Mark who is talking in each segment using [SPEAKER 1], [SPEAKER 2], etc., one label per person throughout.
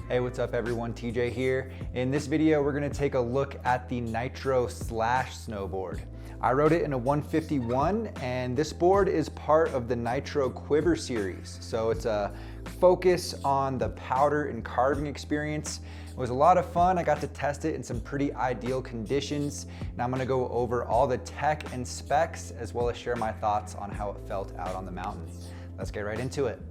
[SPEAKER 1] Hey, what's up everyone? TJ here. In this video, we're gonna take a look at the Nitro Slash snowboard. I rode it in a 151, and this board is part of the Nitro Quiver series. So it's a focus on the powder and carving experience. It was a lot of fun. I got to test it in some pretty ideal conditions. Now I'm gonna go over all the tech and specs, as well as share my thoughts on how it felt out on the mountain. Let's get right into it.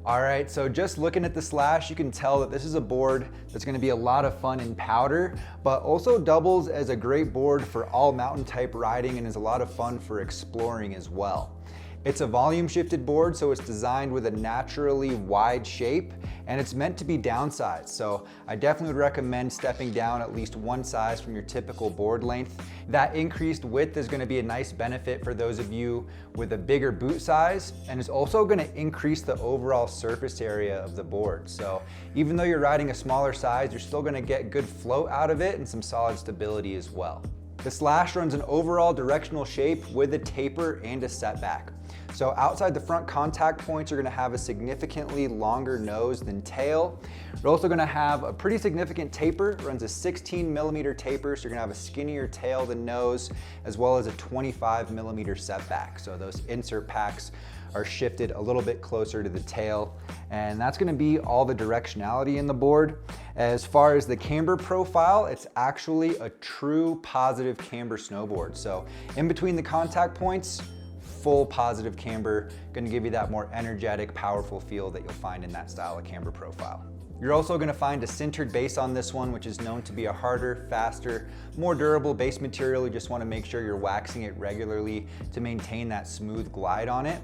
[SPEAKER 1] All right, so just looking at the Slash, you can tell that this is a board that's gonna be a lot of fun in powder, but also doubles as a great board for all mountain type riding and is a lot of fun for exploring as well. It's a volume shifted board, so it's designed with a naturally wide shape, and it's meant to be downsized. So I definitely would recommend stepping down at least one size from your typical board length. That increased width is gonna be a nice benefit for those of you with a bigger boot size, and it's also gonna increase the overall surface area of the board. So even though you're riding a smaller size, you're still gonna get good float out of it and some solid stability as well. The Slash runs an overall directional shape with a taper and a setback. So outside the front contact points, you're gonna have a significantly longer nose than tail. You're also gonna have a pretty significant taper. It runs a 16mm taper, so you're gonna have a skinnier tail than nose, as well as a 25mm setback. So those insert packs are shifted a little bit closer to the tail, and that's gonna be all the directionality in the board. As far as the camber profile, it's actually a true positive camber snowboard. So in between the contact points, full positive camber, gonna give you that more energetic, powerful feel that you'll find in that style of camber profile. You're also gonna find a sintered base on this one, which is known to be a harder, faster, more durable base material. You just wanna make sure you're waxing it regularly to maintain that smooth glide on it.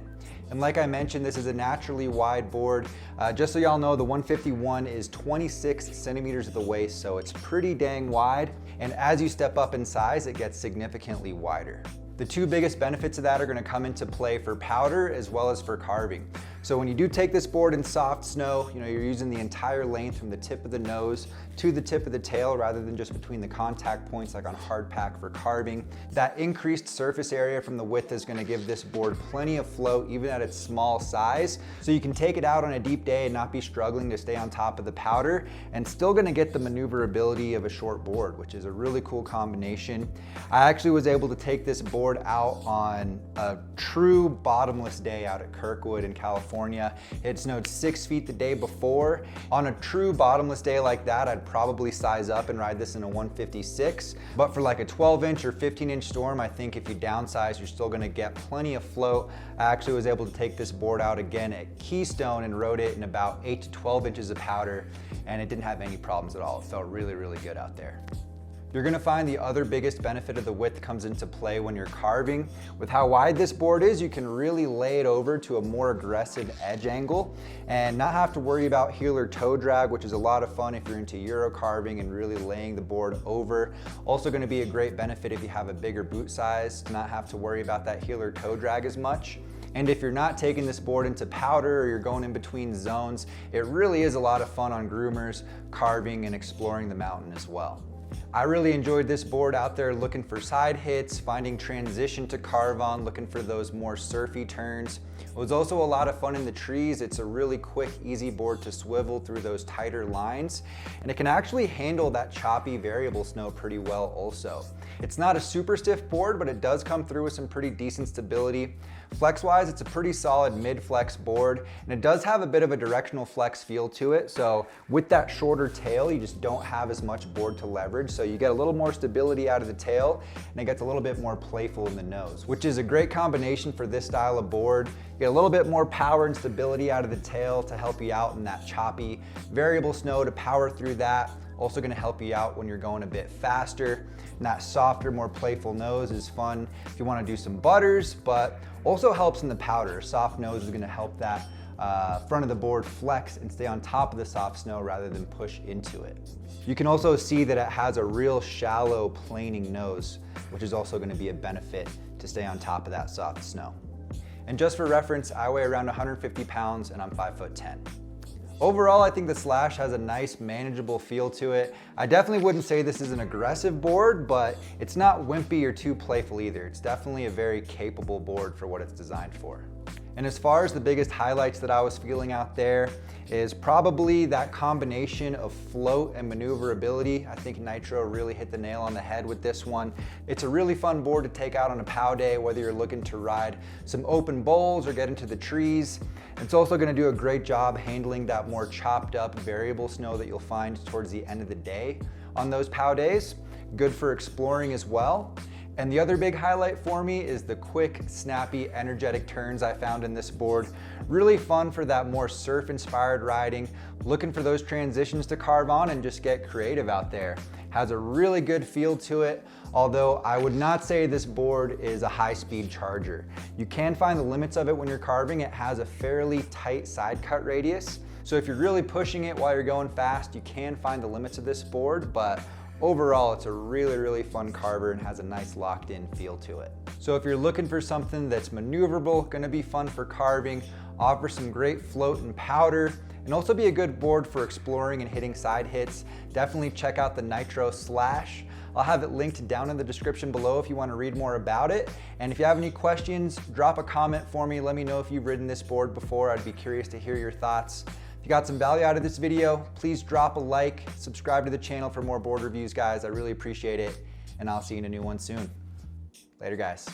[SPEAKER 1] And like I mentioned, this is a naturally wide board. Just so y'all know, the 151 is 26 centimeters at the waist, so it's pretty dang wide. And as you step up in size, it gets significantly wider. The two biggest benefits of that are gonna come into play for powder as well as for carving. So when you do take this board in soft snow, you're using the entire length from the tip of the nose to the tip of the tail rather than just between the contact points like on hard pack for carving. That increased surface area from the width is gonna give this board plenty of float even at its small size. So you can take it out on a deep day and not be struggling to stay on top of the powder and still gonna get the maneuverability of a short board, which is a really cool combination. I actually was able to take this board out on a true bottomless day out at Kirkwood in California. It snowed 6 feet the day before. On a true bottomless day like that, I'd probably size up and ride this in a 156. But for like a 12-inch or 15-inch storm, I think if you downsize, you're still gonna get plenty of float. I actually was able to take this board out again at Keystone and rode it in about 8 to 12 inches of powder, and it didn't have any problems at all. It felt really, really good out there. You're gonna find the other biggest benefit of the width comes into play when you're carving. With how wide this board is, you can really lay it over to a more aggressive edge angle and not have to worry about heel or toe drag, which is a lot of fun if you're into Euro carving and really laying the board over. Also gonna be a great benefit if you have a bigger boot size, to not have to worry about that heel or toe drag as much. And if you're not taking this board into powder or you're going in between zones, it really is a lot of fun on groomers, carving, and exploring the mountain as well. I really enjoyed this board out there looking for side hits, finding transition to carve on, looking for those more surfy turns. It was also a lot of fun in the trees. It's a really quick, easy board to swivel through those tighter lines, and it can actually handle that choppy variable snow pretty well also. It's not a super stiff board, but it does come through with some pretty decent stability. Flex-wise, it's a pretty solid mid-flex board, and it does have a bit of a directional flex feel to it. So with that shorter tail, you just don't have as much board to leverage. So you get a little more stability out of the tail, and it gets a little bit more playful in the nose, which is a great combination for this style of board. You get a little bit more power and stability out of the tail to help you out in that choppy variable snow to power through that. Also gonna help you out when you're going a bit faster. And that softer, more playful nose is fun if you wanna do some butters, but also helps in the powder. Soft nose is gonna help that front of the board flex and stay on top of the soft snow rather than push into it. You can also see that it has a real shallow planing nose, which is also gonna be a benefit to stay on top of that soft snow. And just for reference, I weigh around 150 pounds and I'm 5'10". Overall, I think the Slash has a nice, manageable feel to it. I definitely wouldn't say this is an aggressive board, but it's not wimpy or too playful either. It's definitely a very capable board for what it's designed for. And as far as the biggest highlights that I was feeling out there is probably that combination of float and maneuverability. I think Nitro really hit the nail on the head with this one. It's a really fun board to take out on a POW day, whether you're looking to ride some open bowls or get into the trees. It's also gonna do a great job handling that more chopped up variable snow that you'll find towards the end of the day on those POW days. Good for exploring as well. And the other big highlight for me is the quick, snappy, energetic turns I found in this board. Really fun for that more surf-inspired riding, looking for those transitions to carve on and just get creative out there. Has a really good feel to it, although I would not say this board is a high-speed charger. You can find the limits of it when you're carving. It has a fairly tight side cut radius, so if you're really pushing it while you're going fast, you can find the limits of this board, but overall, it's a really fun carver and has a nice locked in feel to it. So if you're looking for something that's maneuverable, gonna be fun for carving, offer some great float and powder, and also be a good board for exploring and hitting side hits, definitely check out the Nitro Slash. I'll have it linked down in the description below if you want to read more about it. And if you have any questions, drop a comment for me. Let me know if you've ridden this board before. I'd be curious to hear your thoughts. If you got some value out of this video, please drop a like, subscribe to the channel for more board reviews, guys. I really appreciate it, and I'll see you in a new one soon. Later, guys.